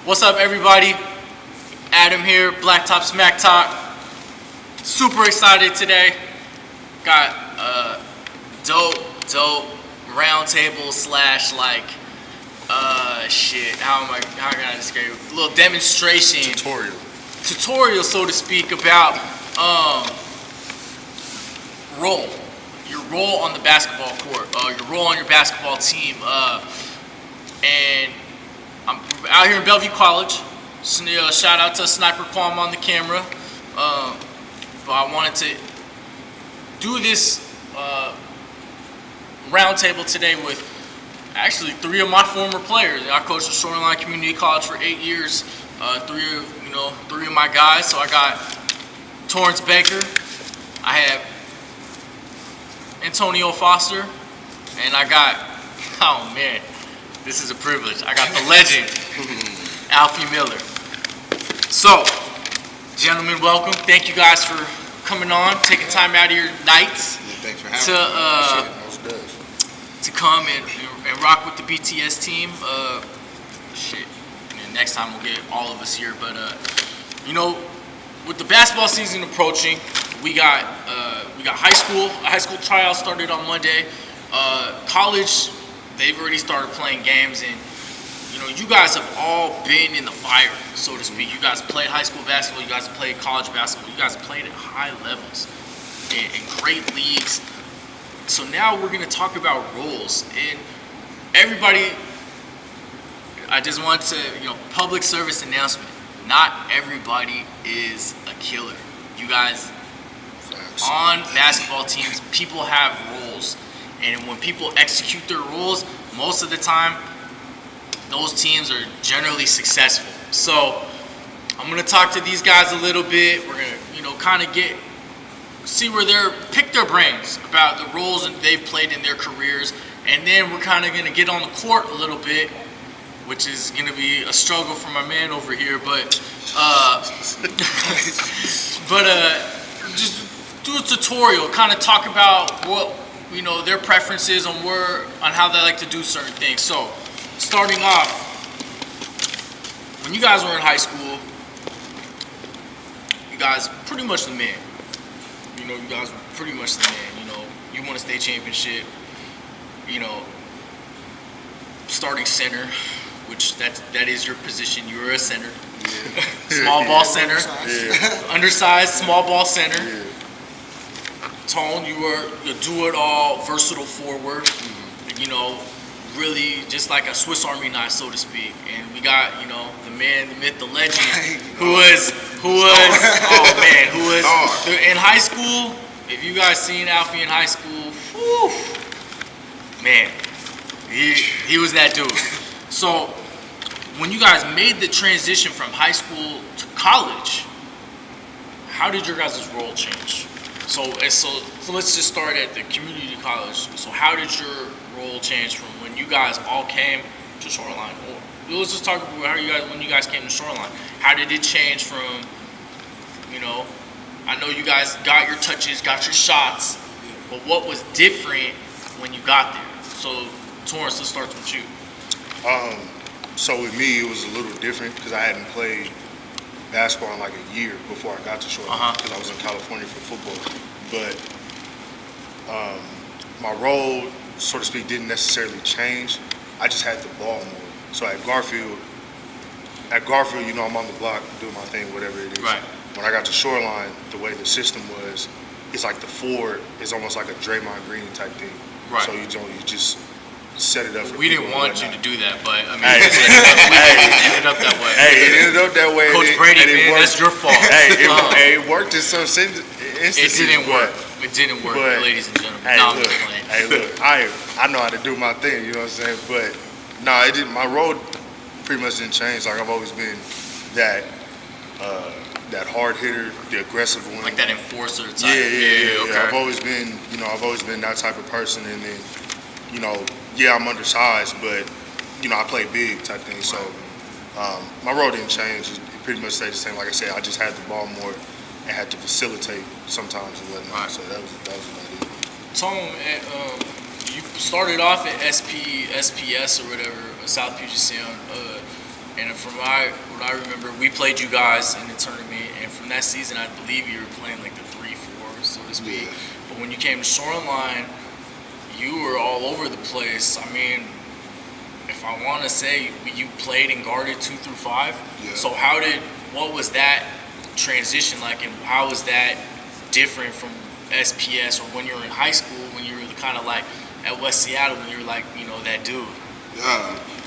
What's up, everybody? Adam here, Blacktop Smack Talk. Super excited today. Got a dope roundtable slash how can I describe it? A little demonstration. Tutorial, so to speak, about your role on the basketball court, your role on your basketball team, and I'm out here in Bellevue College. So, shout out to Sniper Quam on the camera. But I wanted to do this roundtable today with actually 3 of my former players. I coached at Shoreline Community College for 8 years. 3 of my guys. So I got Torrence Baker. I have Antonio Foster, and I got, oh man, this is a privilege. I got the legend, Alfie Miller. So, gentlemen, welcome. Thank you guys for coming on, taking time out of your nights to come and rock with the BTS team. Next time we'll get all of us here. But with the basketball season approaching, we got high school. A high school tryout started on Monday. College, they've already started playing games, and you guys have all been in the fire, so to speak. You guys played high school basketball. You guys played college basketball. You guys played at high levels in great leagues. So now we're going to talk about roles. And everybody, I just want to, public service announcement. Not everybody is a killer. You guys, on basketball teams, people have roles. And when people execute their roles, most of the time, those teams are generally successful. So I'm going to talk to these guys a little bit. We're going to, kind of see where pick their brains about the roles that they've played in their careers. And then we're kind of going to get on the court a little bit, which is going to be a struggle for my man over here. But just do a tutorial, kind of talk about what, their preferences on how they like to do certain things. So starting off, when you guys were in high school, you guys pretty much the man. You guys were pretty much the man. You won a state championship. Starting center, which that is your position. You were a center. Yeah. Small ball center. Undersized small ball center. Yeah. Tone, you were a do-it-all, versatile forward. Really just like a Swiss Army knife, so to speak. And we got, the man, the myth, the legend, who was in high school. If you guys seen Alfie in high school, man, he was that dude. So when you guys made the transition from high school to college, how did your guys' role change? So let's just start at the community college. So how did your role change from when you guys all came to Shoreline? Or let's just talk about when you guys came to Shoreline. How did it change from, I know you guys got your touches, got your shots, but what was different when you got there? So Torrence, let's start with you. So with me, it was a little different because I hadn't played basketball in like a year before I got to Shoreline because I was in California for football. But my role, so to speak, didn't necessarily change. I just had the ball more. So at Garfield, I'm on the block doing my thing, whatever it is. Right. When I got to Shoreline, the way the system was, it's like the forward is almost like a Draymond Green type thing. Right. So you just set it up for We didn't want you to do that, but I mean, it ended up that way. Hey, it ended up that way. Coach Brady, man, that's your fault. It worked in some instances. It didn't work. It didn't work, ladies and gentlemen. Hey, look, I know how to do my thing, you know what I'm saying? But no, it didn't. My role pretty much didn't change. Like I've always been that hard hitter, the aggressive one, like that enforcer type. Yeah. Okay. I've always been that type of person, and then I'm undersized, but I play big type thing. So my role didn't change. It pretty much stayed the same. Like I said, I just had the ball more and had to facilitate sometimes and whatnot. Right. So that was about it. Tone, you started off at SPS or whatever, South Puget Sound. And from what I remember, we played you guys in the tournament, and from that season, I believe you were playing like the 3-4, so to speak. Yeah. But when you came to Shoreline, you were all over the place. I mean, if I want to say you played and guarded 2 through 5. Yeah. So what was that transition like, and how was that different from SPS or when you were in high school, when you were kind of like at West Seattle, when you were like, that dude?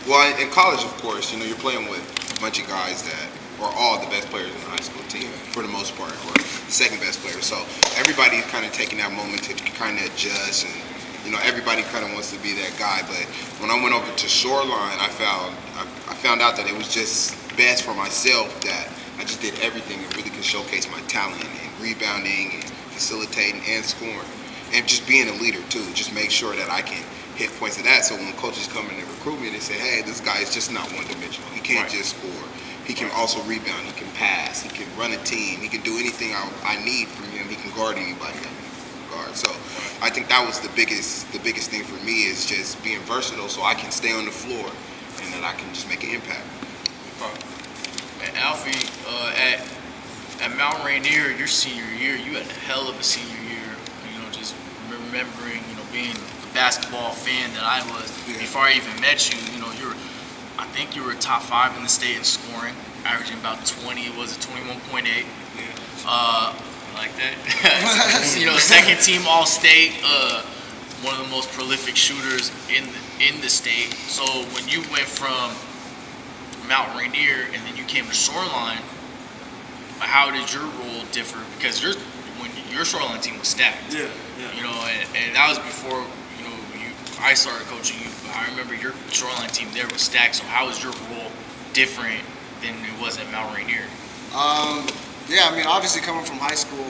Well, in college, of course, you're playing with a bunch of guys that are all the best players in the high school team for the most part, or second best players. So everybody's kind of taking that moment to kind of adjust, and everybody kind of wants to be that guy. But when I went over to Shoreline, I found out that it was just best for myself that I just did everything that really could showcase my talent in rebounding and facilitating and scoring, and just being a leader too. Just make sure that I can hit points of that. So when coaches come in and recruit me, they say, hey, this guy is just not one-dimensional. He can't just score. He can also rebound. He can pass. He can run a team. He can do anything I need from him. He can guard anybody that I guard. So I think that was the biggest thing for me, is just being versatile, so I can stay on the floor and that I can just make an impact. And Alfie, at Mount Rainier, your senior year, you had a hell of a senior year. Just remembering, being the basketball fan that I was before I even met you. I think you were top 5 in the state in scoring, averaging about 20. Was it 21.8? Yeah. Like that. Second team All State. One of the most prolific shooters in the state. So when you went from Mount Rainier and then you came to Shoreline, how did your role differ? Because when your Shoreline team was stacked. Yeah. And that was before I started coaching you. But I remember your Shoreline team there was stacked. So how was your role different than it was at Mount Rainier? Obviously coming from high school,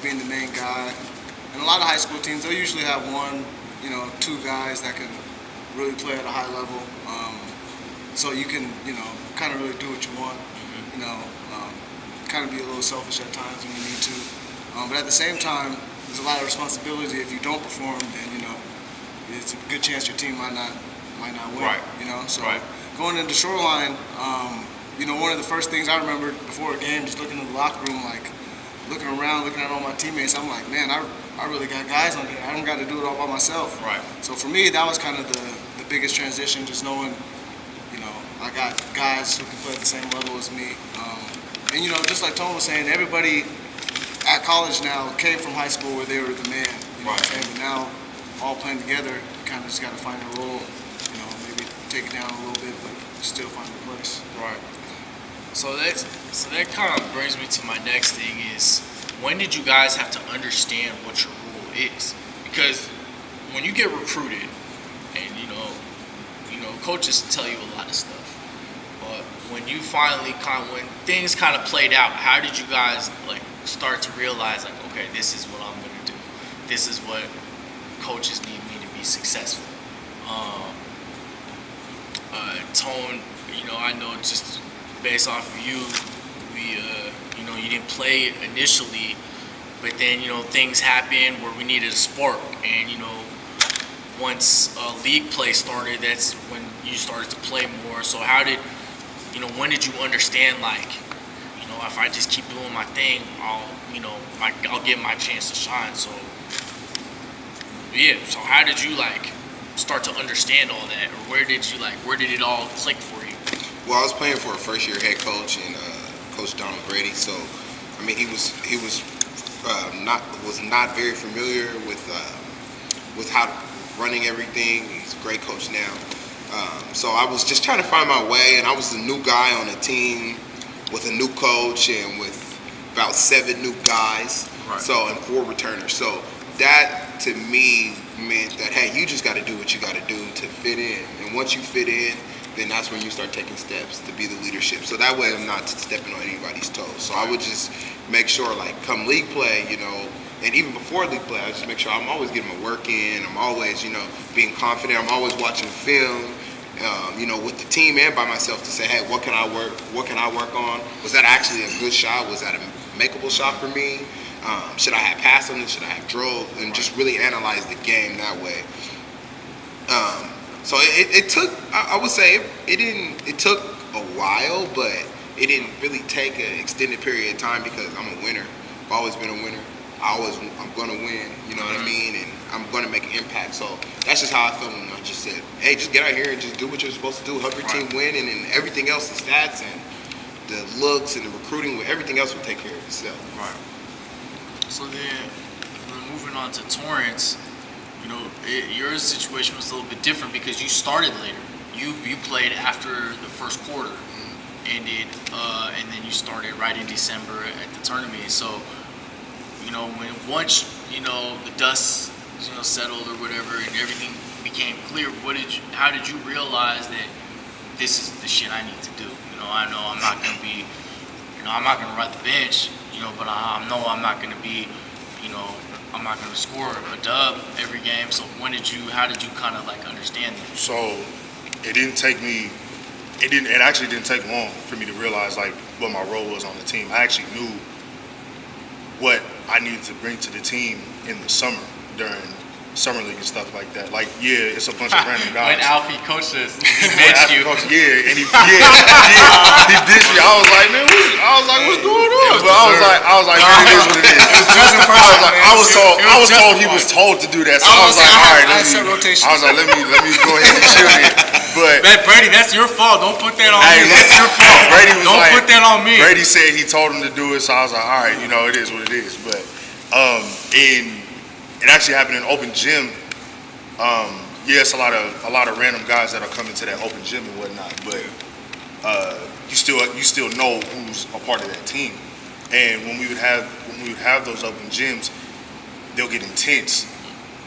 being the main guy, and a lot of high school teams, they'll usually have 1, 2 guys that can really play at a high level. So you can, kind of really do what you want, kind of be a little selfish at times when you need to. But at the same time, there's a lot of responsibility. If you don't perform, then, it's a good chance your team might not win. Right. So going into Shoreline, one of the first things I remember before a game, just looking in the locker room, like looking around, looking at all my teammates, I'm like, man, I really got guys on here. I don't got to do it all by myself. Right. So for me, that was kind of the biggest transition, just knowing, I got guys who can play at the same level as me. And just like Tone was saying, everybody at college now came from high school where they were the man. But now, all playing together, you kind of just got to find a role. Maybe take it down a little bit, but still find a place. Right. So that kind of brings me to my next thing is, when did you guys have to understand what your role is? Because when you get recruited, and coaches tell you a lot of stuff, but when you finally when things kind of played out, how did you guys start to realize okay, this is what I'm gonna do. This is what coaches need me to be successful. Tone, I know just based off of you, you didn't play initially, but then, things happened where we needed a spark. And, once league play started, that's when you started to play more. So when did you understand, if I just keep doing my thing, I'll get my chance to shine. So, yeah. So how did you, start to understand all that? Or where did it all click for you? Well, I was playing for a first-year head coach, and Coach Donald Brady. So, he was not very familiar with how running everything. He's a great coach now. So I was just trying to find my way, and I was the new guy on a team with a new coach and with about 7 new guys. Right. So, and 4 returners. So that to me meant that, hey, you just got to do what you got to do to fit in. And once you fit in, then that's when you start taking steps to be the leadership. So that way I'm not stepping on anybody's toes. So I would just make sure, come league play, and even before league play, I just make sure I'm always getting my work in. I'm always, being confident. I'm always watching film, with the team and by myself to say, hey, what can I work on? Was that actually a good shot? Was that a makeable shot for me? Should I have passed on this? Should I have drove? And just really analyze the game that way. So it took, I would say, it took a while, but it didn't really take an extended period of time because I'm a winner. I've always been a winner. I'm going to win, you know what I mean? And I'm going to make an impact. So that's just how I felt when I just said, hey, just get out here and just do what you're supposed to do. Help your team win, and then everything else, the stats and the looks and the recruiting, everything else will take care of itself. Right. So then, moving on to Torrance, you know, your situation was a little bit different because you started later. You played after the first quarter ended, and then you started right in December at the tournament. So, you know, once you know the dust settled or whatever, and everything became clear, how did you realize that this is the shit I need to do? You know I'm not gonna be, I'm not gonna ride the bench, but I know I'm not gonna be, I'm not gonna score a dub every game. So how did you kind of like understand that? So it actually didn't take long for me to realize like what my role was on the team. I actually knew what I needed to bring to the team in the summer during summer league and stuff like that. Like, yeah, it's a bunch of random guys. When Alfie coached us, he benched you. Yeah, and he benched me. I was like, man, what's going on? But I was like, man, it is what it is. I was told he was told to do that. So I was like, all right, let me go ahead and chill it. But Brady, that's your fault. Don't put that on me. That's your fault. Brady was Don't put that on me. Brady said he told him to do it, so I was like, all right, it is what it is. But and it actually happened in open gym. Yeah, it's a lot of random guys that are coming to that open gym and whatnot, but you still know who's a part of that team. And when we would have those open gyms, they'll get intense,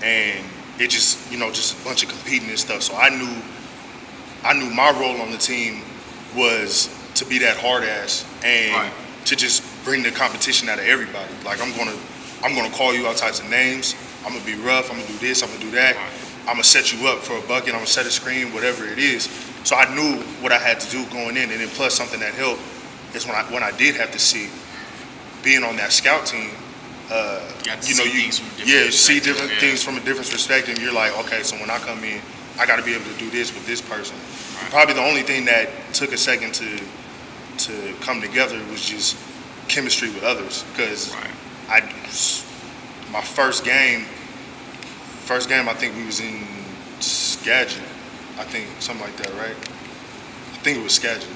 and it just a bunch of competing and stuff. So I knew my role on the team was to be that hard ass and to just bring the competition out of everybody. Like I'm gonna call you all types of names. I'm gonna be rough. I'm gonna do this. I'm gonna do that. I'm gonna set you up for a bucket. I'm gonna set a screen, whatever it is. So I knew what I had to do going in, and then plus something that helped is when I did have to see being on that scout team. See different things from a different perspective. You're like, okay, so when I come in, I got to be able to do this with this person. Right. Probably the only thing that took a second to come together was just chemistry with others, because my first game, I think we was in Skagit. I think something like that, right? I think it was Skagit.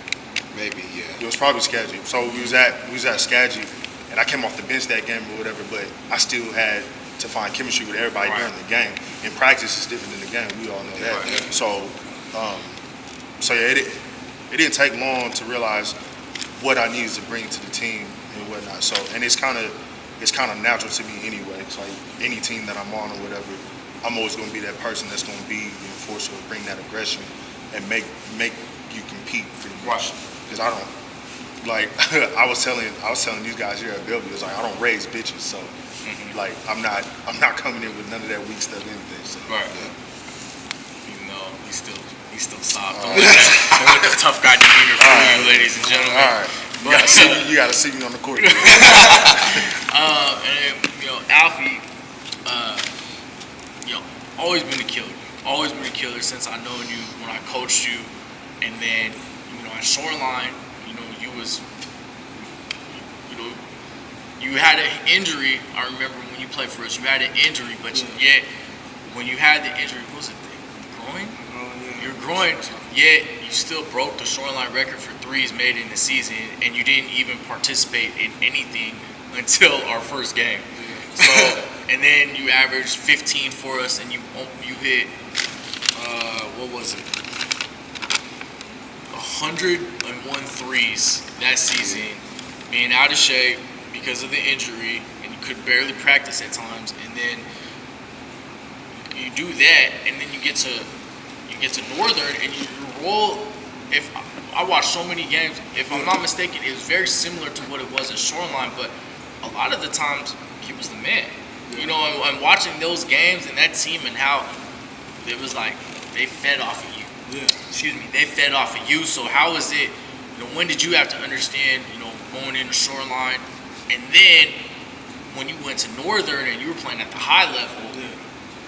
Maybe, yeah. It was probably Skagit. So we was at Skagit, and I came off the bench that game or whatever, but I still had to find chemistry with everybody during the game. In practice, it's different than the game. We all know that. Right. So yeah, it didn't take long to realize what I needed to bring to the team and whatnot. So, and it's kind of natural to me anyway. It's like any team that I'm on or whatever, I'm always going to be that person that's going to be the enforcer, bring that aggression, and make you compete pretty much. Because I don't like I was telling these guys here at Bellevue, it's like I don't raise bitches, so like I'm not coming in with none of that weak stuff, anything. So, right. Yeah. Even though he's still soft. Don't let the tough guy demeanor fool you, ladies and gentlemen. All right. You gotta see me on the court. And Alfie, always been a killer. Always been a killer since I known you when I coached you, and then at Shoreline, you had an injury. I remember when you played for us, you had an injury, but yet when you had the injury, what was it? Groin? Your groin. Yet you still broke the Shoreline record for threes made in the season, and you didn't even participate in anything until our first game. So, and then you averaged 15 for us, and you hit what was it? 101 threes that season, being out of shape because of the injury, and you could barely practice at times. And then you do that, and then you get to Northern, and you roll. If I watched so many games, if I'm not mistaken, it was very similar to what it was at Shoreline, but a lot of the times he was the man. And watching those games and that team and how it was like they fed off of you. Yeah. Excuse me, they fed off of you. So how is it? When did you have to understand? Going into Shoreline, and then when you went to Northern and you were playing at the high level,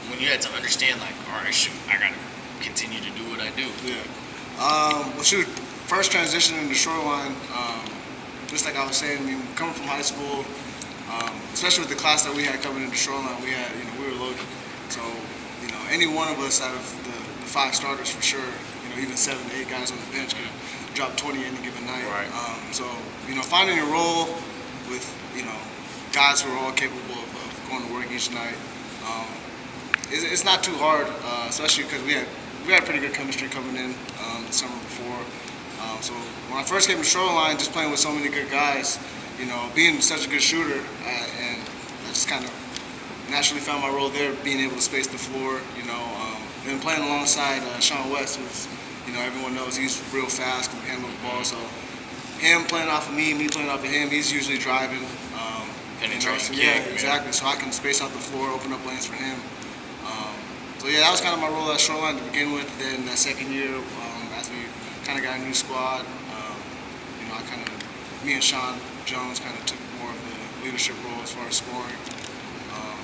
when you had to understand, like, all right, shoot, I continue to do what I do. Yeah. Well, shoot, first transition into Shoreline, just like I was saying, I mean, coming from high school, especially with the class that we had coming into Shoreline, we were loaded. So, any one of us out of the 5 starters for sure, even 7 to 8 guys on the bench could drop 20 any given night. Right. So, finding your role with, guys who are all capable of going to work each night, it's not too hard, especially because we had pretty good chemistry coming in the summer before. So when I first came to Shoreline, just playing with so many good guys, being such a good shooter, and I just kind of naturally found my role there, being able to space the floor. Been playing alongside Sean West, who's everyone knows he's real fast, can handle the ball. So him playing off of me playing off of him, he's usually driving. Yeah, exactly. So I can space out the floor, open up lanes for him. So yeah, that was kind of my role at Shoreline to begin with. Then that second year, as we kind of got a new squad, me and Sean Jones kind of took more of the leadership role as far as scoring.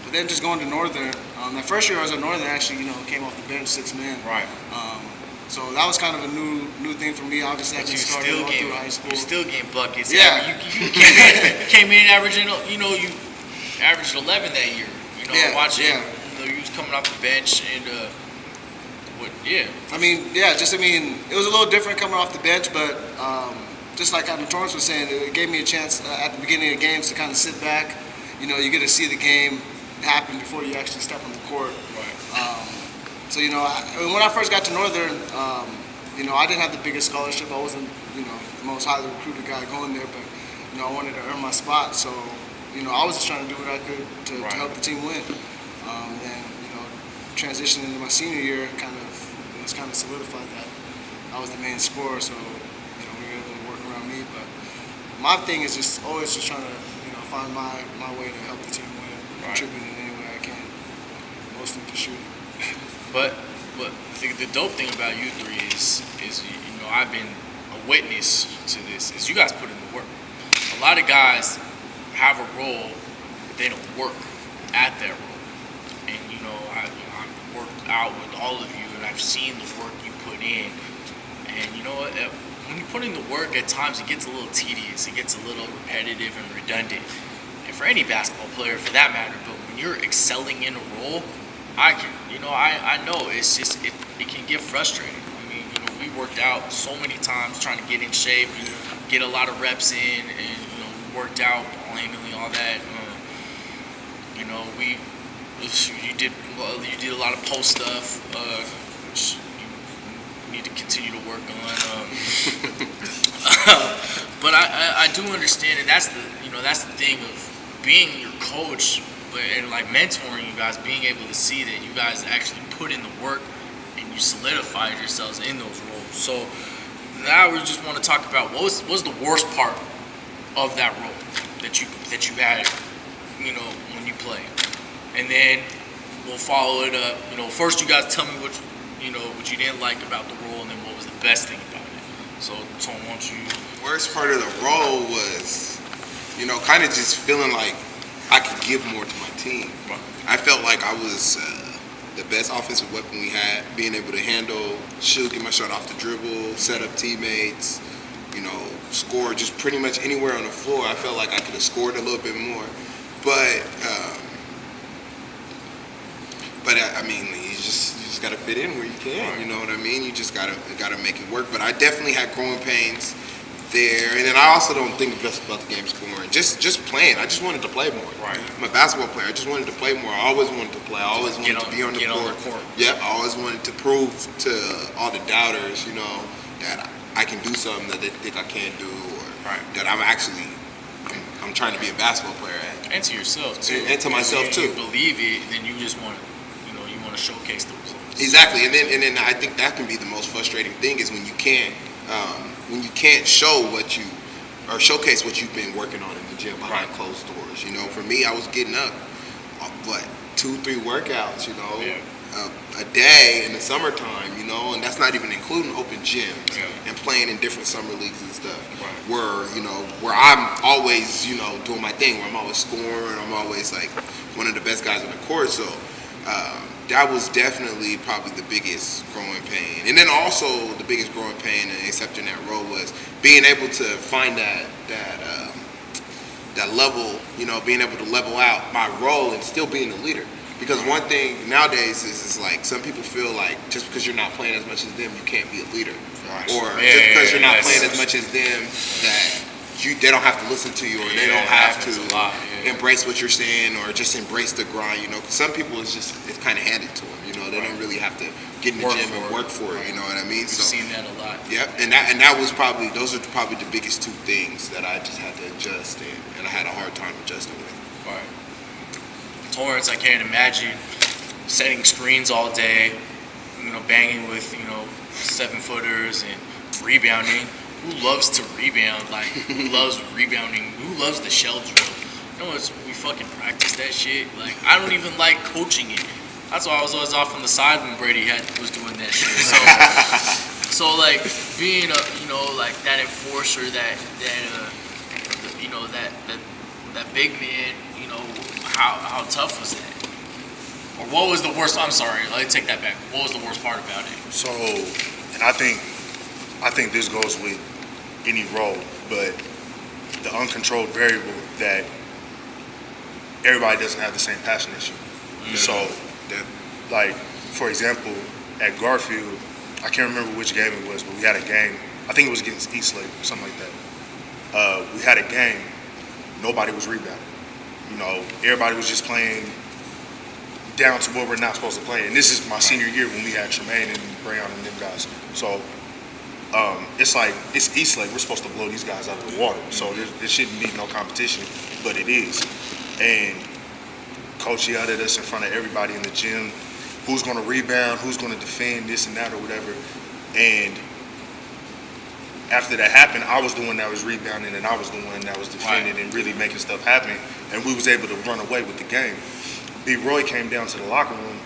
But then just going to Northern, that first year I was at Northern, actually, came off the bench 6 men. Right. So that was kind of a new thing for me. Obviously, I just started going through high school. You still getting buckets. Yeah. You came in averaging, you averaged 11 that year. Watching, you was coming off the bench and, it was a little different coming off the bench, but just like Torrence was saying, it gave me a chance at the beginning of games to kind of sit back. You get to see the game happen before you actually step on the court. Right. So, when I first got to Northern, I didn't have the biggest scholarship. I wasn't, the most highly recruited guy going there, but, I wanted to earn my spot. So, I was just trying to do what I could to help the team win. And, transitioning into my senior year it's kind of solidified that I was the main scorer. So, we were able to work around me. But my thing is just always just trying to, find my way to help the team win, contribute in any way I can, mostly just shooting. But the dope thing about you three is I've been a witness to this, is you guys put in the work. A lot of guys have a role, but they don't work at that role. And I've worked out with all of you, and I've seen the work you put in. And you know what? When you put in the work, at times it gets a little tedious, it gets a little repetitive and redundant. And for any basketball player, for that matter, but when you're excelling in a role, I know it's just it can get frustrating. I mean, we worked out so many times trying to get in shape, get a lot of reps in, and we worked out annually, all that. You did a lot of post stuff, which you need to continue to work on. But I do understand, and that's the thing of being your coach. And like mentoring you guys, being able to see that you guys actually put in the work and you solidified yourselves in those roles. So now we just want to talk about what was the worst part of that role that you had, when you play, and then we'll follow it up. First you guys tell me what you didn't like about the role, and then what was the best thing about it. So Tom, why don't you? Worst part of the role was, kind of just feeling like I could give more to my team. I felt like I was the best offensive weapon we had, being able to handle, shoot, get my shot off the dribble, set up teammates, score just pretty much anywhere on the floor. I felt like I could have scored a little bit more. But you just got to fit in where you can. You know what I mean? You just got to make it work. But I definitely had growing pains there, and then I also don't think just about the game scoring. Just playing. I just wanted to play more. Right. I'm a basketball player. I just wanted to play more. I always wanted to play. I always wanted to be on the court. Yep. I always wanted to prove to all the doubters, that I can do something that they think I can't do, or that I'm trying to be a basketball player at. And to yourself too. And to myself too. If you believe it, then you just want to, you want to showcase the results. Exactly. And then I think that can be the most frustrating thing is when you can't. When you can't show or showcase what you've been working on in the gym behind closed doors. For me, I was getting up, 2-3 workouts, a day in the summertime, and that's not even including open gyms and playing in different summer leagues and stuff. Where I'm always, doing my thing, where I'm always scoring, I'm always like one of the best guys on the court. So that was definitely probably the biggest growing pain. And then also the biggest growing pain in accepting that role was being able to find that level, being able to level out my role and still being a leader. Because one thing nowadays is like some people feel like just because you're not playing as much as them, you can't be a leader. Right. Or just because you're not playing as much as them, that they don't have to listen to you, or they don't have to embrace what you're saying, or just embrace the grind. Some people it's kind of handed to them. They don't really have to get in the gym and work for it. You know what I mean? We've seen that a lot. Yep, and that was probably those are probably the biggest two things that I just had to adjust in, and I had a hard time adjusting with. Right. Torrence, I can't imagine setting screens all day, banging with 7-footers and rebounding. Who loves to rebound? Like, who loves rebounding? Who loves the shell drill? We fucking practice that shit. Like, I don't even like coaching it. That's why I was always off on the side when Brady was doing that shit. So like being like that enforcer, that big man. How tough was that? Or what was the worst? I'm sorry, let me take that back. What was the worst part about it? So, and I think this goes with any role, but the uncontrolled variable that everybody doesn't have the same passion as you. Mm-hmm. So, like, for example, at Garfield, I can't remember which game it was, but we had a game. I think it was against Eastlake or something like that. We had a game. Nobody was rebounding. Everybody was just playing down to what we're not supposed to play. And this is my senior year when we had Tremaine and Brayon and them guys. So it's like, it's Eastlake. We're supposed to blow these guys out of the water. So there shouldn't be no competition, but it is. And Coach yelled at us in front of everybody in the gym, who's going to rebound, who's going to defend, this and that or whatever. And after that happened, I was the one that was rebounding and I was the one that was defending and really making stuff happen. And we was able to run away with the game. B. Roy came down to the locker room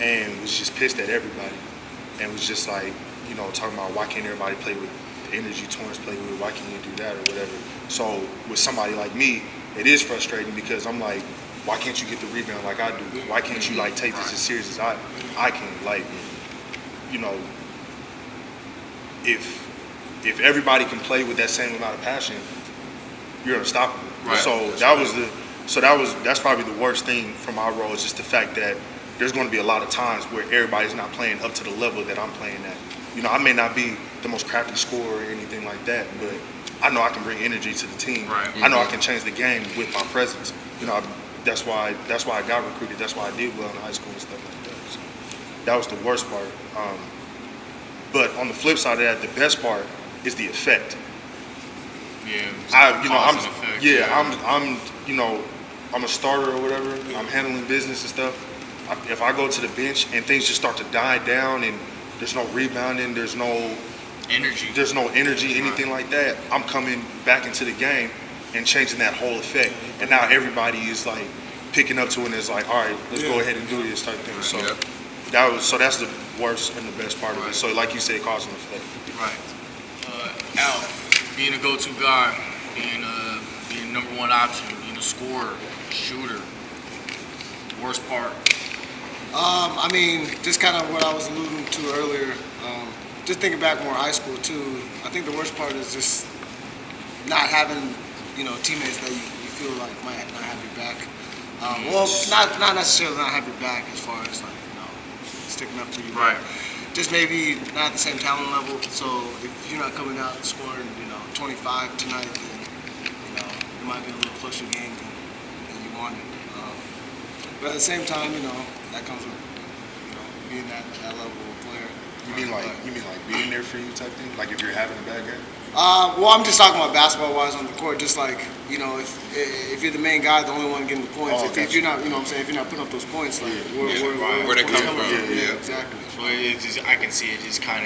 and was just pissed at everybody. And was just like, talking about why can't everybody play with the energy Torrence played with, why can't you do that or whatever. So with somebody like me, it is frustrating because I'm like, why can't you get the rebound like I do? Why can't you take this as serious as I can? If everybody can play with that same amount of passion, you're unstoppable. Right. So that's probably the worst thing from my role is just the fact that there's going to be a lot of times where everybody's not playing up to the level that I'm playing at. I may not be the most crafty scorer or anything like that, but I know I can bring energy to the team. Right. I know I can change the game with my presence. That's why I got recruited. That's why I did well in high school and stuff like that. So that was the worst part. But on the flip side of that, the best part is the effect. Yeah. I'm a starter or whatever. I'm handling business and stuff. If I go to the bench and things just start to die down and there's no rebounding, there's no energy, anything like that, I'm coming back into the game and changing that whole effect. And now everybody is like picking up to it and is like, all right, let's go ahead and do this type thing. So that's the worst and the best part of it. So like you said, cause and effect. Right. Al, being a go-to guy, being number one option, being a scorer, shooter, worst part. Just kind of what I was alluding to earlier. Just thinking back more high school too. I think the worst part is just not having, teammates that you feel like might not have your back. Not necessarily not have your back as far as sticking up for you. Right. Just maybe not the same talent level. So if you're not coming out and scoring, 25 tonight, then it might be a little closer game than you wanted. But at the same time, that comes with being that level of player. You mean like being there for you type thing? Like if you're having a bad game? I'm just talking about basketball-wise on the court. Just like if you're the main guy, the only one getting the points. If you're not, if you're not putting up those points, like where they coming from? Yeah, exactly. Well, I can see it. It's kind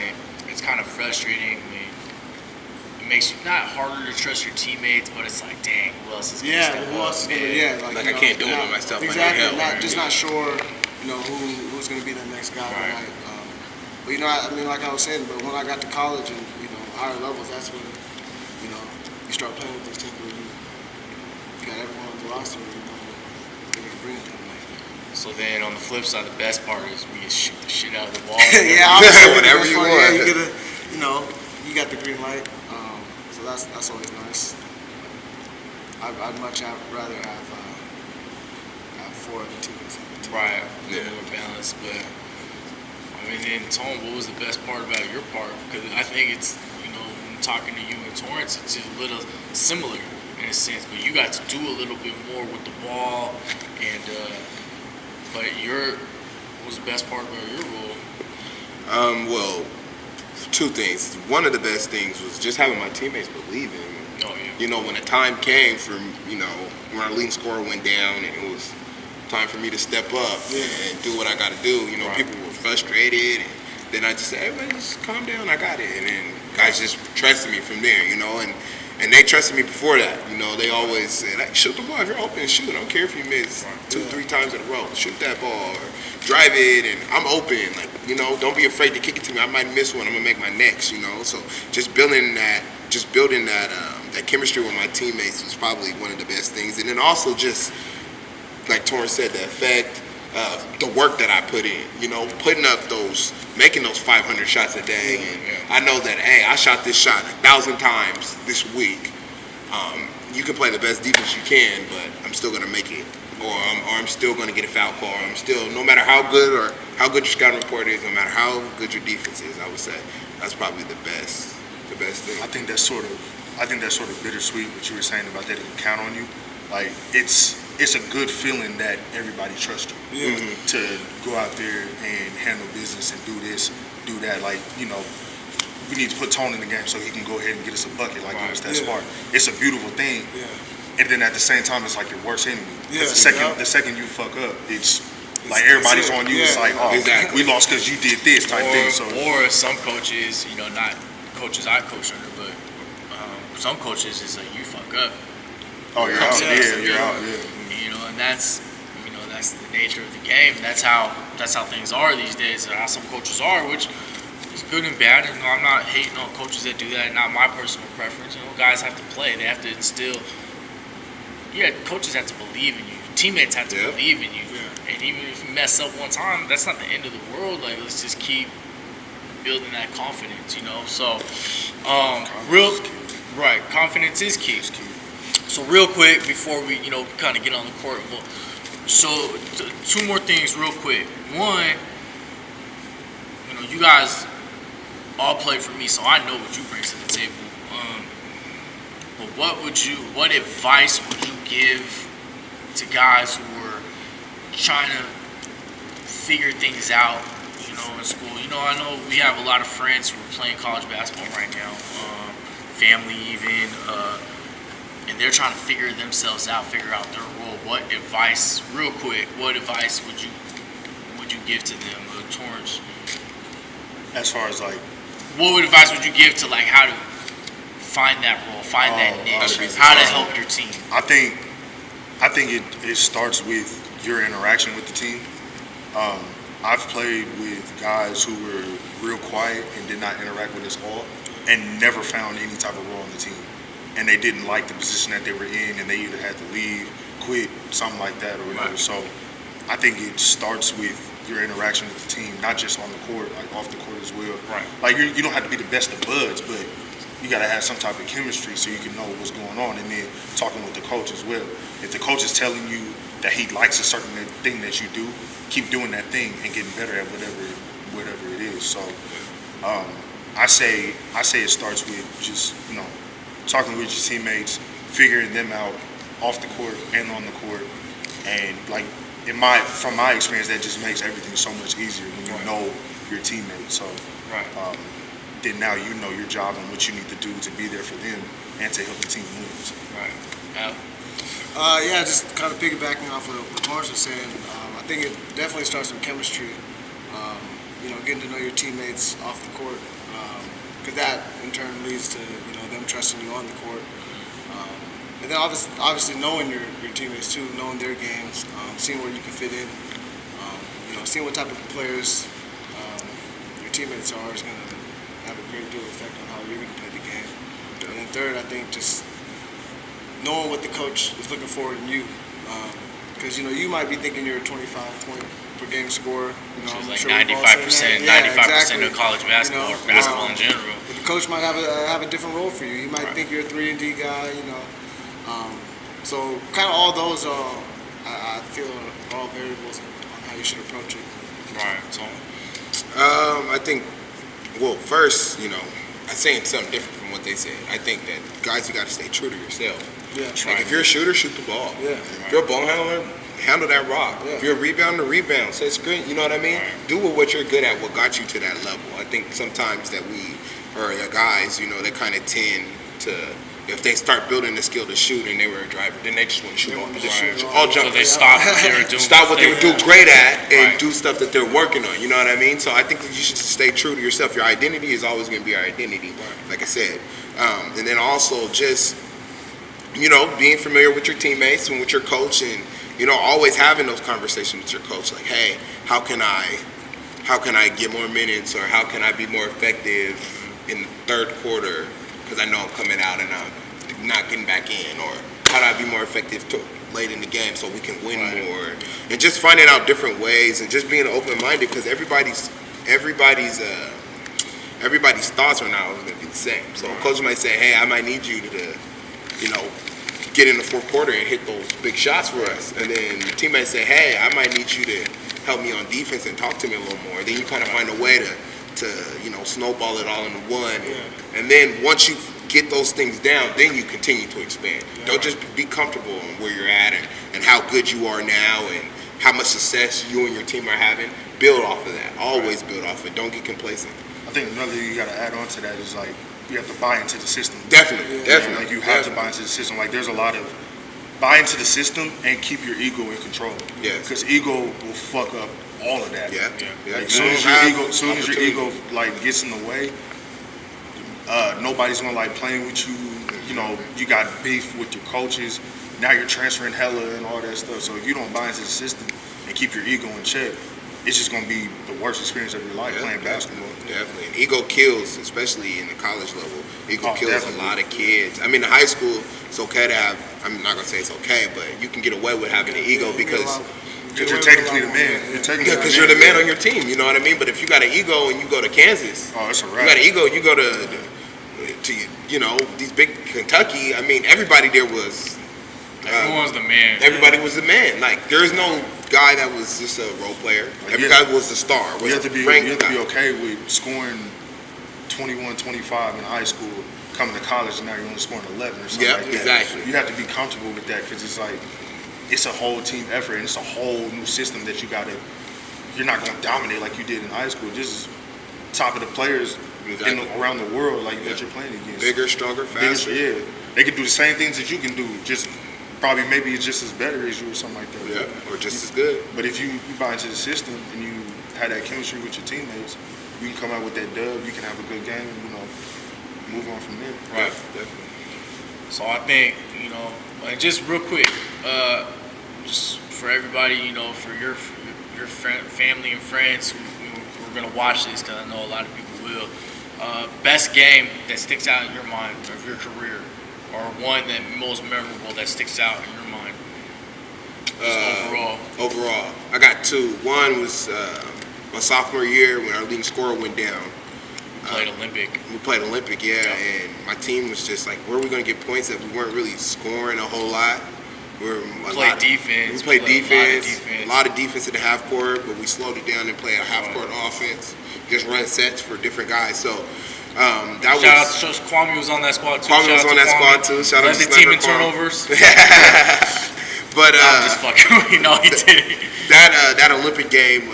of frustrating. It makes you not harder to trust your teammates, but it's like, dang, who else is gonna step up? I can't do it by myself. Exactly. Not sure, who's gonna be the next guy tonight. But like I was saying, but when I got to college and higher levels, that's when you start playing with those teams where you got everyone on the roster, they can bring it to them like that. So then on the flip side, the best part is we can shoot the shit out of the ball. Yeah, obviously, Whatever you Yeah, want. you get a, you got the green light. So that's always nice. I'd much rather have 4 other teammates on the team. Right, Yeah. more balanced. But I mean, then Tom, what was the best part about your part? Because I think it's, when talking to you and Torrence, it's a little similar in a sense, but you got to do a little bit more with the ball. And but what was the best part about your role? Well, 2 things. One of the best things was just having my teammates believe in me. Oh yeah. When the time came for, when our leading scorer went down and it was time for me to step up and do what I got to do, Right. people were frustrated. And then I just said, hey, man, just calm down, I got it. And then guys just trusted me from there, and they trusted me before that. They always said, like, shoot the ball. If you're open, shoot. I don't care if you miss 2-3 times in a row. Shoot that ball or drive it, and I'm open. Like, don't be afraid to kick it to me. I might miss one. I'm gonna make my next. So just building that chemistry with my teammates was probably one of the best things. And then also just like Torrence said, the effect of the work that I put in. Putting up making those 500 shots a day. And I know that, hey, I shot this shot 1,000 times this week. You can play the best defense you can, but I'm still gonna make it, or I'm still gonna get a foul call. I'm still, no matter how good your scouting report is, no matter how good your defense is, I would say that's probably the best thing. I think that's sort of bittersweet what you were saying about that they can count on you. Like it's a good feeling that everybody trusts you to go out there and handle business and do this, do that. Like, we need to put Tone in the game so he can go ahead and get us a bucket. Like, it was that smart. It's a beautiful thing. Yeah. And then at the same time, it's like your worst enemy. Yeah, The second you fuck up, it's like everybody's on you. It's like, oh, Exactly. we lost because you did this type thing. So Or some coaches, not coaches I coach under, but some coaches is like, you fuck up. oh, you're out. Yeah, Yeah, you're out. Yeah. And that's the nature of the game. That's how things are these days. How some coaches are, which is good and bad. And I'm not hating on coaches that do that. Not my personal preference. Guys have to play. They have to instill. Yeah, coaches have to believe in you. Teammates have to believe in you. Yeah. And even if you mess up one time, that's not the end of the world. Like, let's just keep building that confidence. So, confidence is key. So real quick before we, kind of get on the court, so 2 more things real quick. One, you guys all play for me, so I know what you bring to the table. But what advice would you give to guys who are trying to figure things out, in school? I know we have a lot of friends who are playing college basketball right now, family even, and they're trying to figure themselves out, figure out their role. What advice, real quick, would you give to them, Torrence? As far as like, what advice would you give to like how to find that role, find that niche, how to help your team? I think it starts with your interaction with the team. I've played with guys who were real quiet and did not interact with us all, and never found any type of role on the team. And they didn't like the position that they were in, and they either had to leave, quit, something like that, or whatever. Right. So I think it starts with your interaction with the team, not just on the court, like off the court as well. Right. Like you don't have to be the best of buds, but you got to have some type of chemistry so you can know what's going on, and then talking with the coach as well. If the coach is telling you that he likes a certain thing that you do, keep doing that thing and getting better at whatever it is. So I say it starts with just talking with your teammates, figuring them out off the court and on the court, and like from my experience, that just makes everything so much easier when you know your teammates. So then now you know your job and what you need to do to be there for them and to help the team win. So. Right. Just kind of piggybacking off of what Torrence was saying, I think it definitely starts with chemistry. Getting to know your teammates off the court, because that in turn leads to them trusting you on the court. And then obviously knowing your teammates too, knowing their games, seeing where you can fit in, seeing what type of players your teammates are is going to have a great deal of effect on how you're going to play the game. And then third, I think just knowing what the coach is looking for in you, Because, you might be thinking you're a 25-point per game scorer. Which is I'm like sure we've all seen 95%, that. 95% of college basketball, or basketball in general. But the coach might have a different role for you. He might think you're a 3-and-D guy, So kind of all those are, I feel, are all variables on how you should approach it. Right. So, I think, well, first, I'm saying something different from what they said. I think that guys, you got to stay true to yourself. Yeah. Like if you're a shooter, shoot the ball. Yeah. If you're a ball handler, handle that rock. Yeah. If you're a rebounder, rebound. Set screen. You know what I mean? Do what you're good at. What got you to that level. I think sometimes that we, or the guys, they kind of tend to. If they start building the skill to shoot and they were a driver, then they just want to shoot all positions. All jump. So they stop what they were doing. Stop what they were doing great at and do stuff that they're working on. You know what I mean? So I think that you should stay true to yourself. Your identity is always going to be your identity, like I said. And then also just, being familiar with your teammates and with your coach and, always having those conversations with your coach. Like, hey, how can I get more minutes, or how can I be more effective in the third quarter? Because I know I'm coming out and I'm not getting back in, or how do I be more effective late in the game so we can win more, and just finding out different ways and just being open-minded, because everybody's thoughts are not always going to be the same. So a coach might say, hey, I might need you to, get in the fourth quarter and hit those big shots for us, and then the team might say, hey, I might need you to help me on defense and talk to me a little more. Then you kind of find a way to snowball it all into one. And then once you get those things down, then you continue to expand. Don't just be comfortable on where you're at and how good you are now and how much success you and your team are having. Build off of that. Always build off of it. Don't get complacent. I think another thing you got to add on to that is like you have to buy into the system. Definitely. Like you have to buy into the system. Like there's a lot of buy into the system and keep your ego in control. Yes. Because ego will fuck up all of that. Yeah. Like soon as your ego like gets in the way, nobody's gonna like playing with you. You got beef with your coaches. Now you're transferring hella and all that stuff. So if you don't buy into the system and keep your ego in check, it's just gonna be the worst experience of your life playing basketball. Definitely. And ego kills, especially in the college level. Ego kills definitely. a lot of kids. I mean, in high school, it's okay to have. I'm not gonna say it's okay, but you can get away with having an ego because. Because you're technically the man. Because you're the man on your team, you know what I mean? But if you got an ego and you go to Kansas, it's a wrap. you got an ego, you go to these big Kentucky. I mean, everybody there was. Everyone's the man. Everybody was the man. Like, there's no guy that was just a role player. Every guy was the star. You have to be okay with scoring 21, 25 in high school, coming to college, and now you're only scoring 11 or something like that. Exactly. You have to be comfortable with that because it's like, it's a whole team effort and it's a whole new system that you're not going to dominate like you did in high school. This is top of the players around the world that you're playing against. Bigger, stronger, faster. They can do the same things that you can do, just probably maybe it's just as better as you or something like that. Yeah, or just as good. But if you buy into the system and you have that chemistry with your teammates, you can come out with that dub, you can have a good game, move on from there. Right. Definitely. So I think, like just real quick, just for everybody, for your family and friends who are gonna watch this, because I know a lot of people will. Best game that sticks out in your mind of your career, or one that most memorable that sticks out in your mind? Overall, I got two. One was my sophomore year when our leading scorer went down. We played Olympic, and my team was just like, where are we going to get points that we weren't really scoring a whole lot? We played defense. A lot of defense in the half court, but we slowed it down and played a half court offense. Just run sets for different guys. So shout out to Kwame was on that squad too. Kwame was on that squad too. Shout out to the team in turnovers. But I'm just fucking. He did. That Olympic game,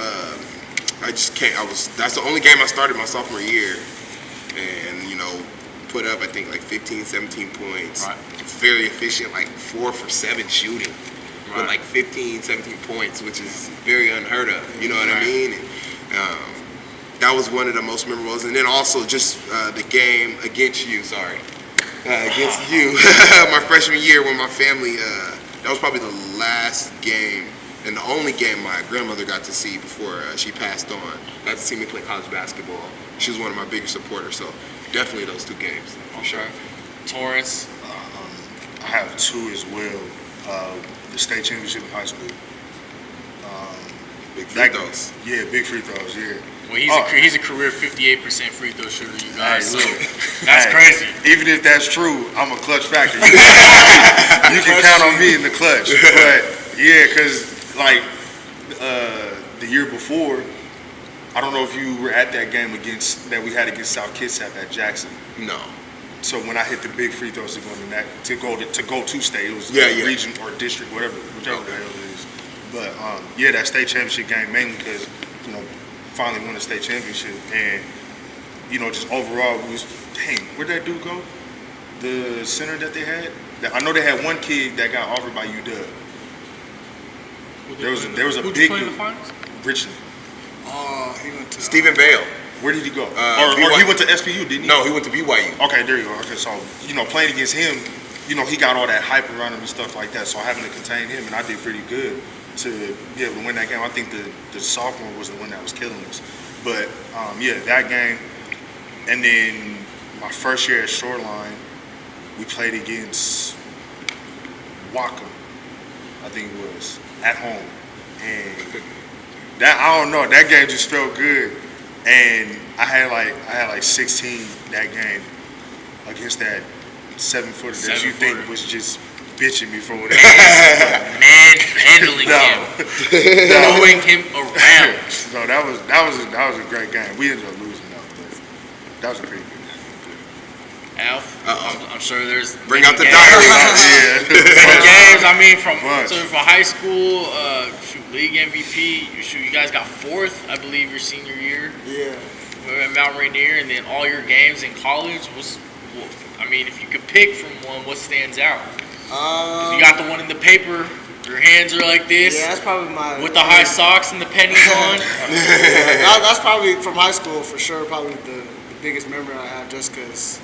I just can't. That's the only game I started my sophomore year, and put up I think like 15, 17 points. Right. Very efficient, like 4 for 7 shooting, with like 15, 17 points, which is very unheard of. You know what I mean? And, that was one of the most memorable. And then also just the game against you. Against you, my freshman year when my family. That was probably the last game and the only game my grandmother got to see before she passed on. Got to see me play college basketball. She was one of my biggest supporters. So definitely those two games for sure. Torrence. I have two as well. The state championship in high school. Big free throws. Yeah, big free throws. Yeah. Well, he's a career 58% free throw shooter, you guys. Hey, So look, that's hey, crazy. Even if that's true, I'm a clutch factor. You can count on me in the clutch. But yeah, because like the year before, I don't know if you were at that game that we had against South Kitsap at Jackson. No. So when I hit the big free throws to go to state, it was region or district, whichever the hell it is. But yeah, that state championship game mainly because finally won a state championship, and just overall we was, dang, where'd that dude go? The center that they had. I know they had one kid that got offered by UW. There was a big play in dude, the finals? Richland. He went to Stephen Bale. Where did he go? Or he went to SPU, didn't he? No, he went to BYU. Okay, there you go. Okay, so playing against him, he got all that hype around him and stuff like that. So having to contain him, and I did pretty good to be able to win that game. I think the sophomore was the one that was killing us. But yeah, that game, and then my first year at Shoreline, we played against Waka, I think it was, at home, and that I don't know, that game just felt good. And I had like 16 that game against that 7-footer that you think was just bitching me for whatever. Manhandling him, throwing him around. No, that was a great game. We ended up losing though, but that was a pretty good game. Alf, I'm sure there's Bring out the games. diary. Many games. I mean, from Bunch. high school, league MVP. You guys got 4th, I believe, your senior year. Yeah. At Mount Rainier, and then all your games in college was. I mean, if you could pick from one, what stands out? You got the one in the paper. Your hands are like this. Yeah, that's probably my. With the high socks and the pennies on. That's probably from high school for sure. Probably the biggest memory I have, just because.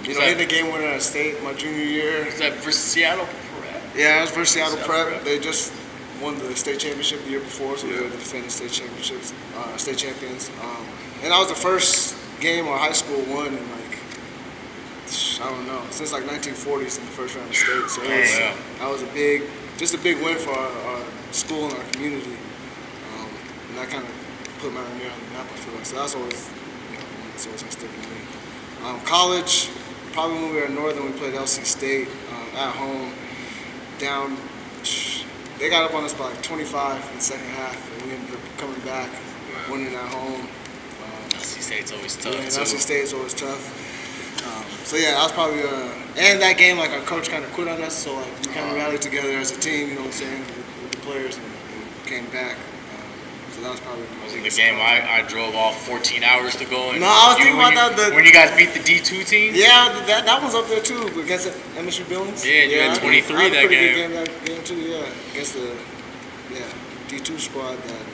Hitting the game winner at state my junior year. Is that for Seattle Prep? Yeah, it was versus Seattle Prep. They just won the state championship the year before, so they were the defending state champions. And that was the first game our high school won in I don't know, since 1940s in the first round of state. So that was a big win for our school and our community. And that kind of put my name on the map, I feel like. So that's always, that's always going to stick with me. College, probably when we were at Northern, we played LC State at home. Down, they got up on us by 25 in the second half, and we ended up coming back, winning at home. LC State's always tough. Yeah, LC State's always tough. So yeah, that was probably and that game, our coach kind of quit on us, so we kind of rallied together as a team, what I'm saying, with the players, and came back. So that was probably the game I drove all 14 hours to go. And no, I was thinking about that. When you guys beat the D2 team? Yeah, that one's up there too, against MSU Billings. Yeah, you had 23 I had that a pretty game. Good game too, yeah, against the D2 squad that.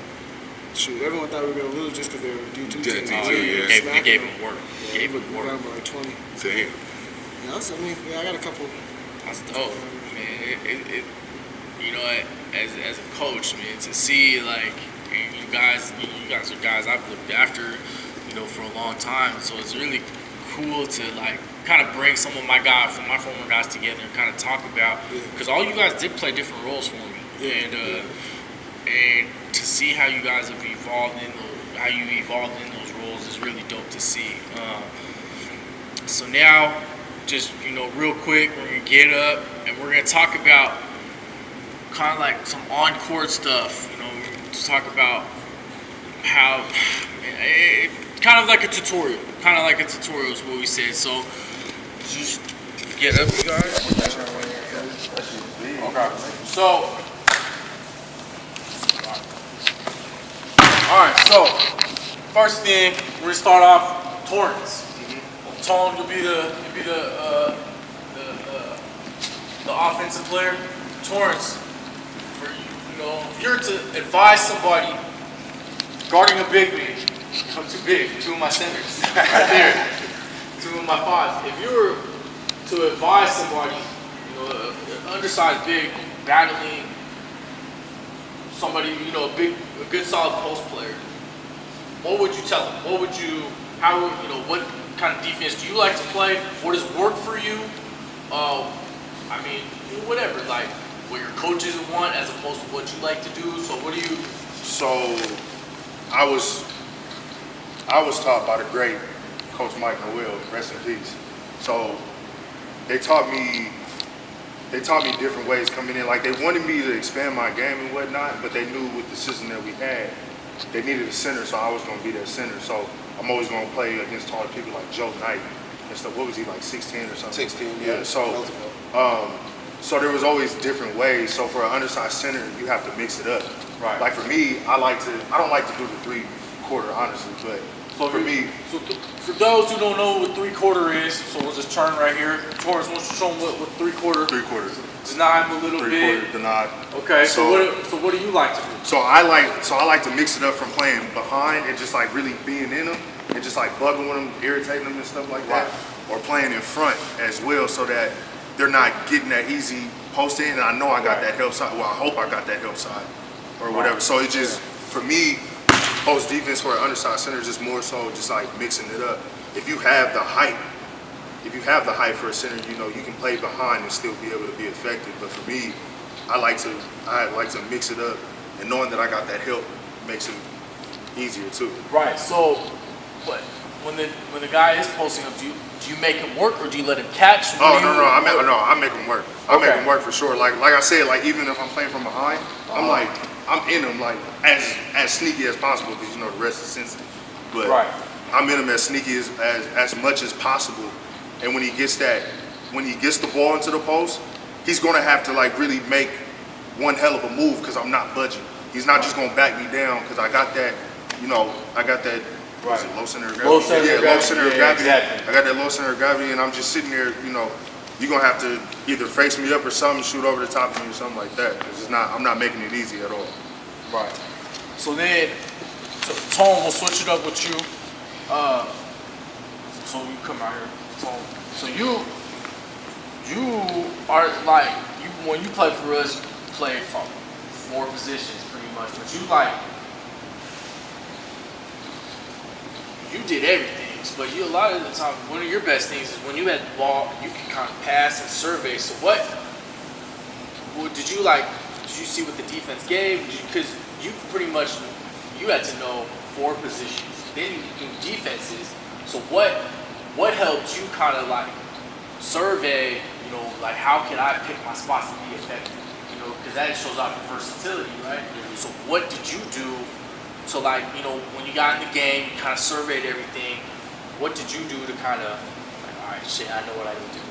Shoot, everyone thought we were going to lose just because they were D2 teams. Oh, yeah. They gave them work. Yeah, gave them work. Like 20. Damn. Yeah, I got a couple. That's dope, man. As a coach, man, to see you guys are guys I've looked after, for a long time. So it's really cool to kind of bring some of my former guys together and kind of talk about, because all you guys did play different roles for me, and to see how you guys have evolved in those roles is really dope to see. So now, just real quick, we're gonna get up and we're gonna talk about kind of some on-court stuff. Just talk about how kind of like a tutorial. Is what we said. So just get up, you guys. Okay. So. All right, so first thing we're gonna start off Torrence. Tom, you'll be the offensive player. Torrence, if you're to advise somebody guarding a big man, too big, 2 of my centers right there, 2 of my 5s. If you were to advise somebody, an undersized big battling somebody, a good solid post player, what would you tell them? What kind of defense do you like to play? What does work for you? Whatever, what your coaches want as opposed to what you like to do. So what do you So I was taught by the great Coach Mike Noel, rest in peace. So they taught me different ways coming in. Like they wanted me to expand my game and whatnot, but they knew with the system that we had, they needed a center, so I was going to be their center. So I'm always going to play against taller people like Joe Knight and stuff. What was he, like 6'10" or something? 16, Yeah. So there was always different ways. So for an undersized center, you have to mix it up. Right. Like for me, I don't like to do the 3/4 honestly, but So for me, for those who don't know what 3/4 is, so we'll just turn right here. Torrence, why don't you show them what 3/4? 3/4. Deny him a little bit. 3/4 denied. Okay. So what do you like to do? So I like to mix it up from playing behind and just like really being in them and just like bugging with them, irritating them and stuff like that, or playing in front as well, so that they're not getting that easy post in. And I know I got that help side. Well, I hope I got that help side or whatever. So it just for me, post defense for an undersized center is just more so just like mixing it up. If you have the height for a center, you know you can play behind and still be able to be effective. But for me, I like to mix it up, and knowing that I got that help makes it easier too. Right. So, but when the guy is posting up, do you make him work or do you let him catch? I make them work. I make them work for sure. Like I said, like even if I'm playing from behind, I'm in them like as sneaky as possible because you know the rest is sensitive. But I'm in them as sneaky as much as possible. And when he gets the ball into the post, he's gonna have to like really make one hell of a move because I'm not budging. He's not just gonna back me down because I got that. What is it, low center of gravity? Low center of gravity. Exactly. I got that low center of gravity, and I'm just sitting there. You know, you're gonna have to either face me up or something, shoot over the top of me or something like that. Because I'm not making it easy at all. Right. So then, Tone, we'll switch it up with you. So you come out here, Tone. So you are like when you play for us, you play from 4 positions pretty much, but you did everything. But a lot of the time, one of your best things is when you had the ball, you can kind of pass and survey. So what did you see what the defense gave? Because you pretty much, you had to know 4 positions. Then you do defenses. So what helped you kind of like survey, you know, like how can I pick my spots to be effective? You know, because that shows off your versatility, right? So what did you do to like, you know, when you got in the game, you kind of surveyed everything. What did you do to kind of like, all right, shit, I know what I need to do?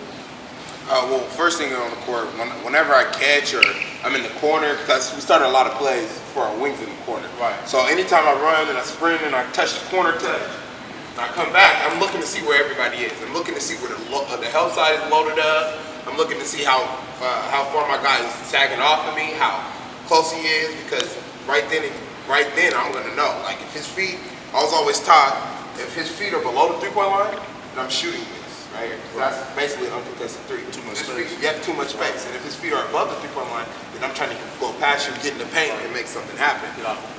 Well, first thing on the court, whenever I catch or I'm in the corner, because we started a lot of plays for our wings in the corner. Right. So anytime I run and I sprint and I touch the corner touch, and I come back, I'm looking to see where everybody is. I'm looking to see where the help side is loaded up. I'm looking to see how far my guy is sagging off of me, how close he is, because right then I'm gonna know. Like if his feet, I was always taught, if his feet are below the 3-point line, then I'm shooting this, right here. That's basically an uncontested 3. Too much space. Too much space. And if his feet are above the 3-point line, then I'm trying to go past you, get in the paint, and make something happen.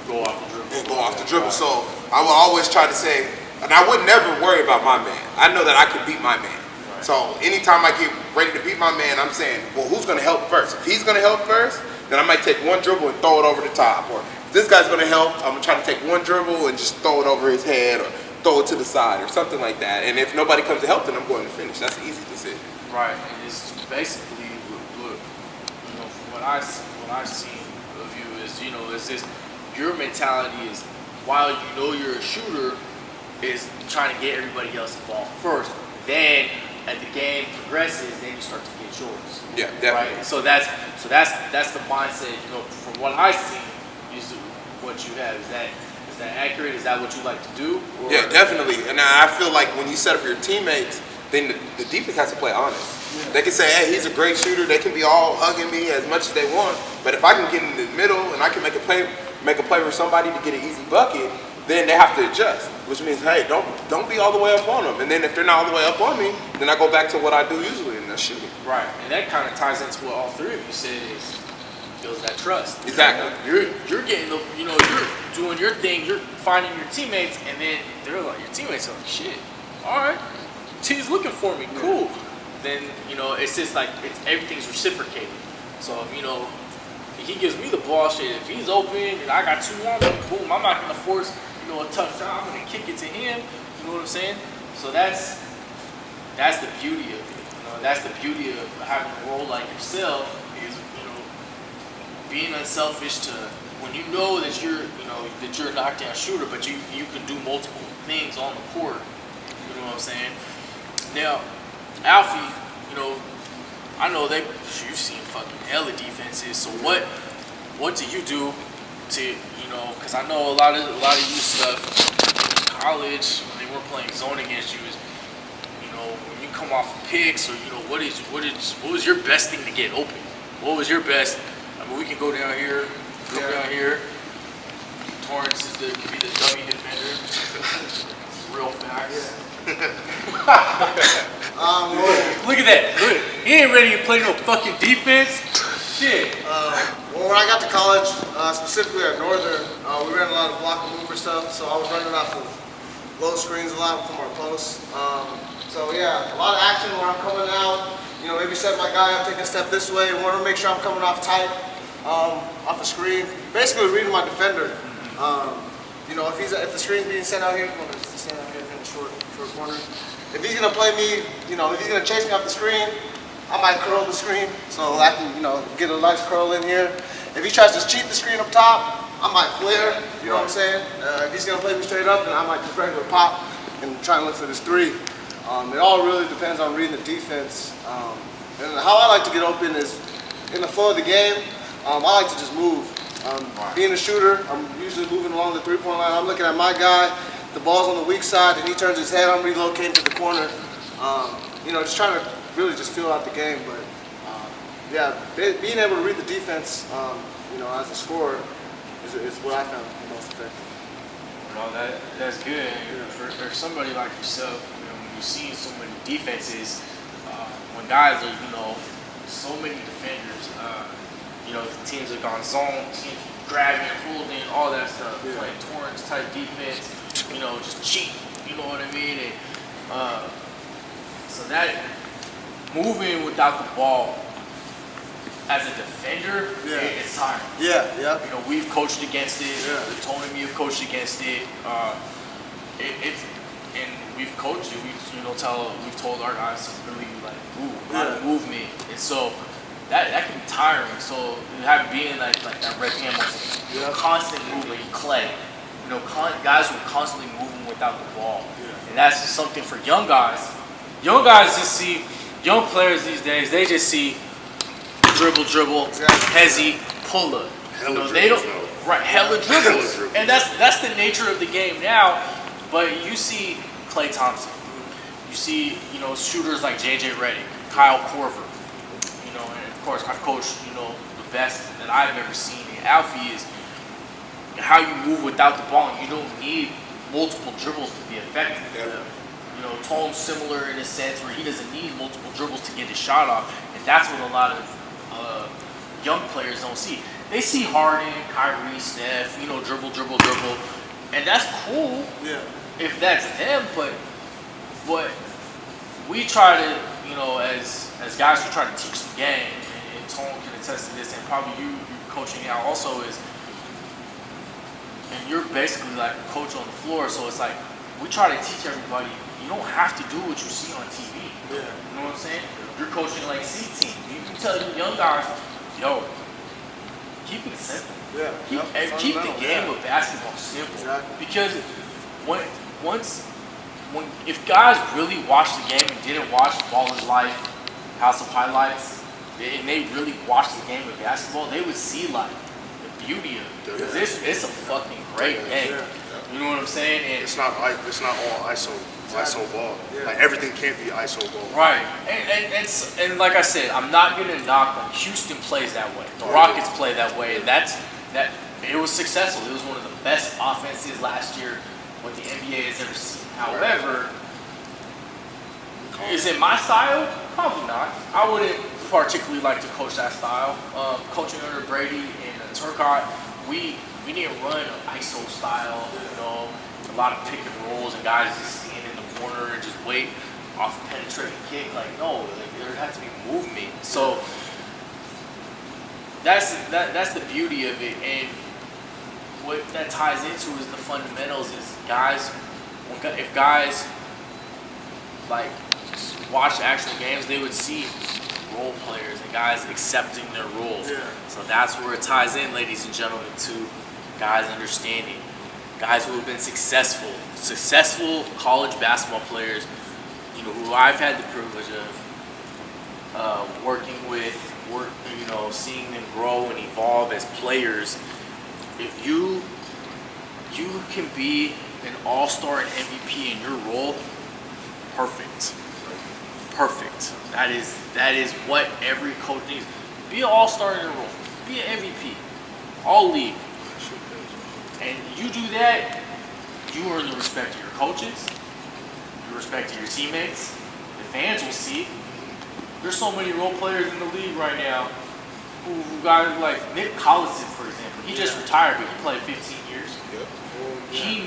Go off the dribble. So I will always try to say, and I would never worry about my man. I know that I can beat my man. Right. So anytime I get ready to beat my man, I'm saying, well, who's going to help first? If he's going to help first, then I might take one dribble and throw it over the top. Or if this guy's going to help, I'm going to try to take one dribble and just throw it over his head or throw it to the side or something like that. And if nobody comes to help, then I'm going to finish. That's an easy decision. Right. And it's basically, look, you know, from what I've seen of you is, you know, it's just your mentality is, while you know you're a shooter, is trying to get everybody else involved first. Then, as the game progresses, then you start to get yours. Yeah, definitely. Right? So that's the mindset. You know, from what I see, is what you have. Is that accurate? Is that what you like to do? Or? Yeah, definitely. And I feel like when you set up your teammates, then the defense has to play honest. Yeah. They can say, hey, he's a great shooter. They can be all hugging me as much as they want. But if I can get in the middle and I can make a play for somebody to get an easy bucket, then they have to adjust, which means, hey, don't be all the way up on them. And then if they're not all the way up on me, then I go back to what I do usually, and that's shooting. Right, and that kind of ties into what all 3 of you said is builds that trust. Exactly. You're getting the, you know, you're doing your thing, you're finding your teammates, and then they're like, your teammates are like, shit, all right, T's looking for me, cool. Then, you know, it's just like, everything's reciprocated. So, you know, he gives me the ball, shit. If he's open and I got 2 on him, boom, I'm not gonna force, a tough shot. I'm gonna kick it to him. You know what I'm saying? So that's the beauty of it. That's the beauty of having a role like yourself is, being unselfish to when you know that you're a knockdown shooter, but you can do multiple things on the court. You know what I'm saying? Now, Alfie, I know you've seen fucking hella defenses. So what do you do to, because I know a lot of you stuff in college when they were playing zone against you is, when you come off of picks or what was your best thing to get open? What was your best? I mean, we can go down here, down here. Torrence could be the dummy defender. Real fast. Look at that. Look, he ain't ready to play no fucking defense. Shit. Well, when I got to college, specifically at Northern, we ran a lot of block and mover stuff, so I was running off of low screens a lot from our posts. So yeah, a lot of action when I'm coming out, maybe set my guy up, take a step this way, want to make sure I'm coming off tight, off the screen. Basically reading my defender. If the screen's being sent out here, I'm going to stand out here in the short corner. If he's going to play me, if he's going to chase me off the screen, I might curl the screen, so I can, get a nice curl in here. If he tries to cheat the screen up top, I might flare, you know what I'm saying? If he's going to play me straight up, then I might just regular pop and try and look for this 3. It all really depends on reading the defense. And how I like to get open is in the flow of the game, I like to just move. Being a shooter, I'm usually moving along the 3-point line. I'm looking at my guy, the ball's on the weak side, and he turns his head, I'm relocating to the corner. Just trying to really just feel out the game. But being able to read the defense, as a scorer is what I found the most effective. That's good. For somebody like yourself, when you see so many defenses, when guys are, so many defenders, the teams have gone zone, teams grabbing, holding, all that stuff, playing Torrance type defense, just cheat, you know what I mean? And, so that moving without the ball as a defender, it's tiring. Yeah. We've coached against it. Yeah. Tony and me have coached against it. And we've coached it. We've told our guys to really move me. And so that can be tiring. So being like that Red Hamilton, constant movement, Clay, guys who are constantly moving without the ball, and that's just something for young guys. Young guys just see young players these days. They just see dribble, hezzy, pull up. They don't hella dribbles, and that's the nature of the game now. But you see Klay Thompson, you see shooters like JJ Redick, Kyle Korver, and of course I've coached the best that I've ever seen. And Alfie is how you move without the ball. And you don't need multiple dribbles to be effective. Tone's similar in a sense where he doesn't need multiple dribbles to get his shot off, and that's what a lot of young players don't see. They see Harden, Kyrie, Steph, dribble, and that's cool. Yeah. If that's them, but what we try to, as guys who try to teach the game, and Tone can attest to this, and probably you coaching out also is, and you're basically like a coach on the floor, so it's like we try to teach everybody. You don't have to do what you see on TV. Yeah. You know what I'm saying? You're coaching like C team. You can tell your young guys, keep it simple. Yeah. Keep the game of basketball simple. Exactly. Because if guys really watched the game and didn't watch Ball is Life, House of Highlights, and they really watched the game of basketball, they would see the beauty of it. Because it's a fucking great game. Yeah. You know what I'm saying? And It's not all ISO ball. Yeah. Like everything can't be ISO ball. right. And like I said, I'm not gonna knock them. Houston plays that way. The Rockets play that way, and that it was successful. It was one of the best offenses last year what the NBA has ever seen. However, is it my style? Probably not. I wouldn't particularly like to coach that style. Coaching under Brady and Turcotte, we didn't run an ISO style, a lot of pick and rolls and guys just stand in the corner and just wait off a penetrating kick. There has to be movement. So that's the beauty of it, and what that ties into is the fundamentals. Is guys, if guys like watch actual games, they would see role players and guys accepting their roles. Yeah. So that's where it ties in, ladies and gentlemen, to guys understanding, guys who have been successful college basketball players. You know, who I've had the privilege of working with, seeing them grow and evolve as players. If you can be an all-star and MVP in your role, perfect. That is what every coach needs. Be an all-star in your role. Be an MVP. All league. And you do that, you earn the respect of your coaches, the respect of your teammates. The fans will see. There's so many role players in the league right now who got, like Nick Collison, for example. He just retired, but he played 15 years. Yep. He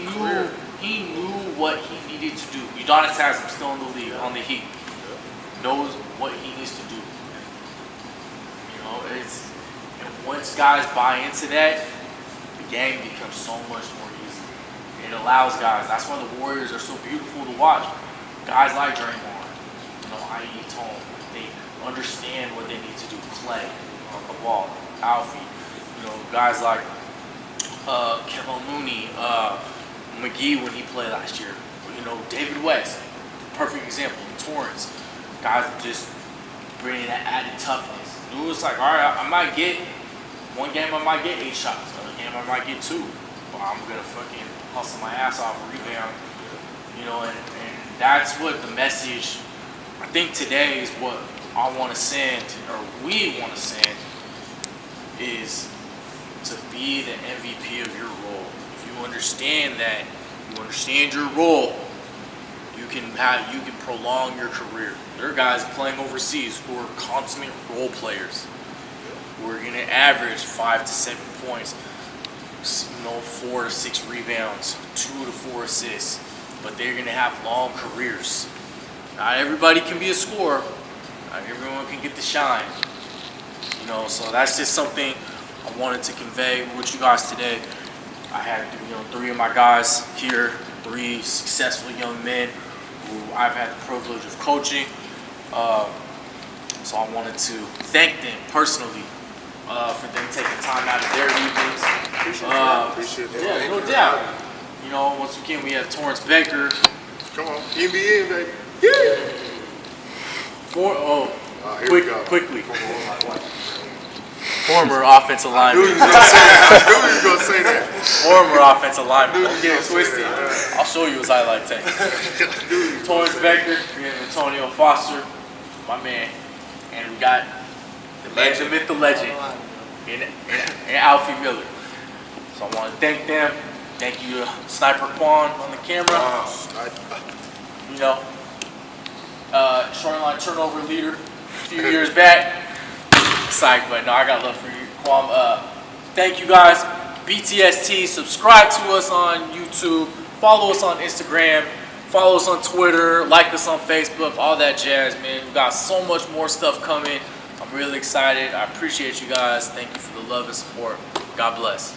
knew what he needed to do. Udonis Haslam still in the league, on the Heat. Knows what he needs to do. You know, and once guys buy into that, the game becomes so much more easy. It allows guys. That's why the Warriors are so beautiful to watch. Guys like Draymond, i.e. Tone, they understand what they need to do. Clay on the ball, Alfie, guys like Kevin Looney, McGee when he played last year. David West, perfect example. Torrence, guys just bringing that added toughness. It was like, all right, I might get one game, I might get 8 shots. Another game, I might get 2. But I'm gonna fucking hustle my ass off, rebound. And that's what the message. I think today is what I want to send, or we want to send, is to be the MVP of your role. If you understand that, you understand your role, you can prolong your career. There are guys playing overseas who are consummate role players, who are going to average 5 to 7 points, 4 to 6 rebounds, 2 to 4 assists, but they're going to have long careers. Not everybody can be a scorer. Not everyone can get the shine. So that's just something I wanted to convey with you guys today. I had 3 of my guys here, 3 successful young men who I've had the privilege of coaching. So I wanted to thank them personally for them taking time out of their evenings. Appreciate that. Yeah, no doubt. Once again, we have Torrence Baker. Come on, NBA, baby. Here we go. Quickly. Former offensive lineman. I knew he was gonna say that. Former offensive lineman. Don't get it twisted. I'll show you his highlight tape. Torrence Baker, we have Antonio Foster, my man, and we got the legend, the legend, and Alfie Miller. So I want to thank them. Thank you to Sniper Quan on the camera. Shoreline turnover leader a few years back. Psych, but no, I got love for you, Kwam. Thank you guys. BTST, subscribe to us on YouTube, follow us on Instagram, follow us on Twitter, like us on Facebook, all that jazz, man. We got so much more stuff coming. I'm really excited. I appreciate you guys. Thank you for the love and support. God bless.